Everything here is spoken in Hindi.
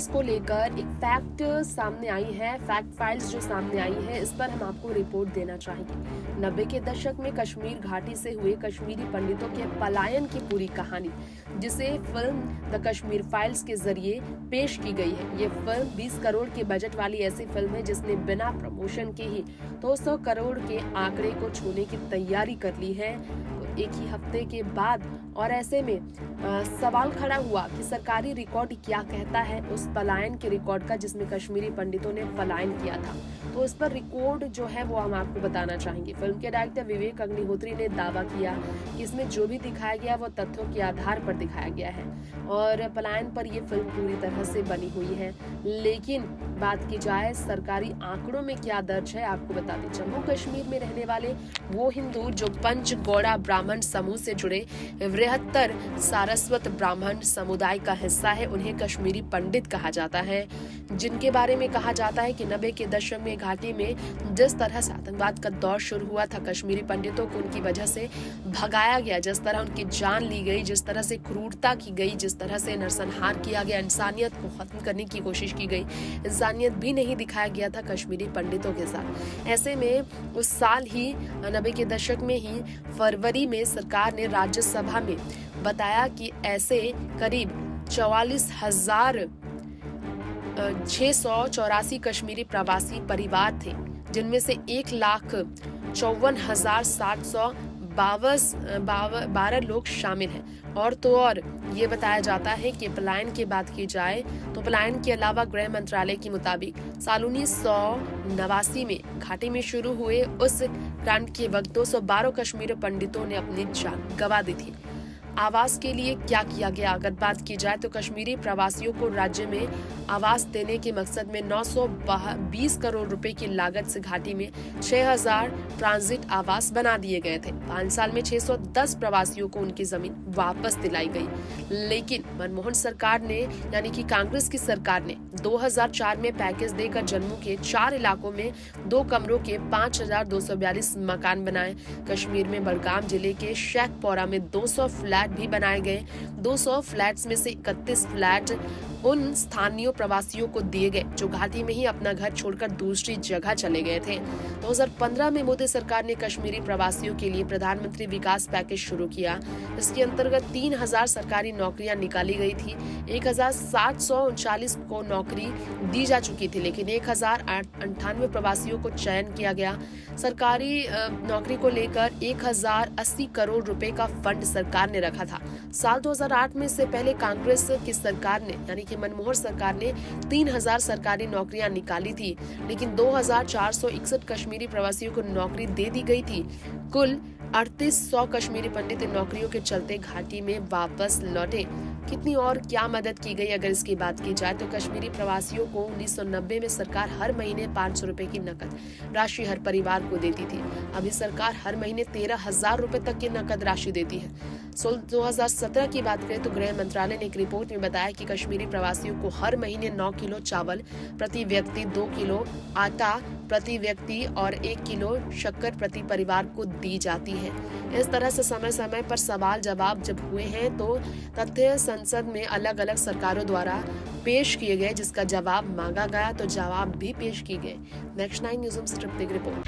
फाइल्स को लेकर एक फैक्ट सामने आई है, फैक्ट फाइल्स जो सामने आई है, इस पर हम आपको रिपोर्ट देना चाहेंगे। 90 के दशक में कश्मीर घाटी से हुए कश्मीरी पंडितों के पलायन की पूरी कहानी, जिसे फिल्म द कश्मीर फाइल्स के जरिए पेश की गई है। ये फिल्म 20 करोड़ के बजट वाली ऐसी फिल्म है जिसने बिना प्रमोशन के ही 200 करोड़ के आंकड़े को छूने की तैयारी कर ली है एक ही हफ्ते के बाद। और ऐसे में सवाल खड़ा हुआ कि सरकारी रिकॉर्ड क्या कहता है उस पलायन के रिकॉर्ड का, जिसमें कश्मीरी पंडितों ने पलायन किया था। तो इस पर रिकॉर्ड जो है वो हम आपको बताना चाहेंगे। फिल्म के डायरेक्टर विवेक अग्निहोत्री ने दावा किया कि इसमें जो भी दिखाया गया वो तथ्यों के आधार पर दिखाया गया है और पलायन पर ये फिल्म पूरी तरह से बनी हुई है। लेकिन बात की जाए सरकारी आंकड़ों में क्या दर्ज है, आपको बता दें। जम्मू कश्मीर में रहने वाले वो हिंदू जो पंच गौड़ा ब्राह्मण समूह से जुड़े बृहत्तर सारस्वत ब्राह्मण समुदाय का हिस्सा है, उन्हें कश्मीरी पंडित कहा जाता है, जिनके बारे में कहा जाता है कि 90 के दशक में घाटी में जिस तरह से आतंकवाद का दौर शुरू हुआ था, कश्मीरी पंडितों को उनकी वजह से भगाया गया, जिस तरह उनकी जान ली गई, जिस तरह से क्रूरता की गई, जिस तरह से नरसंहार किया गया, इंसानियत को खत्म करने की कोशिश की गई, इंसानियत भी नहीं दिखाया गया था कश्मीरी पंडितों के साथ। ऐसे में उस साल ही 90 के दशक में ही फरवरी में सरकार ने राज्यसभा में बताया कि ऐसे करीब 44,684 कश्मीरी प्रवासी परिवार थे, जिनमें से 1,54,712 लोग शामिल हैं। और तो और ये बताया जाता है कि पलायन की बात की जाए तो पलायन के अलावा गृह मंत्रालय के मुताबिक साल 1989 में घाटी में शुरू हुए उस कांड के वक्त 212 कश्मीरी पंडितों ने अपनी जान गंवा दी थी। आवास के लिए क्या किया गया, अगर बात की जाए तो कश्मीरी प्रवासियों को राज्य में आवास देने के मकसद में 920 करोड़ रुपए की लागत से घाटी में 6000 ट्रांजिट आवास बना दिए गए थे। 5 साल में 610 प्रवासियों को उनकी जमीन वापस दिलाई गई। लेकिन मनमोहन सरकार ने, यानी कि कांग्रेस की सरकार ने 2004 में पैकेज देकर जम्मू के 4 इलाकों में 2 कमरों के 5242 मकान बनाए। कश्मीर में बड़गाम जिले के शेखपुरा में 200 फ्लैट भी बनाए गए। 200 फ्लैट्स में से 31 फ्लैट उन स्थानीय प्रवासियों को दिए गए जो घाटी में ही अपना घर छोड़कर दूसरी जगह चले गए थे। 2015 में मोदी सरकार ने कश्मीरी प्रवासियों के लिए प्रधानमंत्री विकास पैकेज शुरू किया। इसके अंतर्गत 3000 सरकारी नौकरियां निकाली गई थी। 1739 को नौकरी दी जा चुकी थी, लेकिन 1098 प्रवासियों को चयन किया गया। सरकारी नौकरी को लेकर 1080 करोड़ रुपए का फंड सरकार ने रखा था। साल 2008 में से पहले कांग्रेस की सरकार ने, यानी कि मनमोहन सरकार ने 3000 सरकारी नौकरियां निकाली थी, लेकिन 2461 कश्मीरी प्रवासियों को नौकरी दे दी गई थी। कुल 3800 कश्मीरी पंडित इन नौकरियों के चलते घाटी में वापस लौटे। कितनी और क्या मदद की गई, अगर इसकी बात की जाए तो कश्मीरी प्रवासियों को 1990 में सरकार हर महीने 500 रुपए की नकद राशि हर परिवार को देती थी। अभी सरकार हर महीने 13,000 रुपए तक की नकद राशि देती है। 2017 की बात करें तो गृह मंत्रालय ने एक रिपोर्ट में बताया कि कश्मीरी प्रवासियों को हर महीने 9 किलो चावल प्रति व्यक्ति, 2 किलो आटा प्रति व्यक्ति और 1 किलो शक्कर प्रति परिवार को दी जाती है। इस तरह से समय समय पर सवाल जवाब जब हुए हैं तो तथ्य संसद में अलग अलग सरकारों द्वारा पेश किए गए, जिसका जवाब मांगा गया तो जवाब भी पेश किए गए। नेक्स्ट 9 न्यूज़ से रिपोर्ट।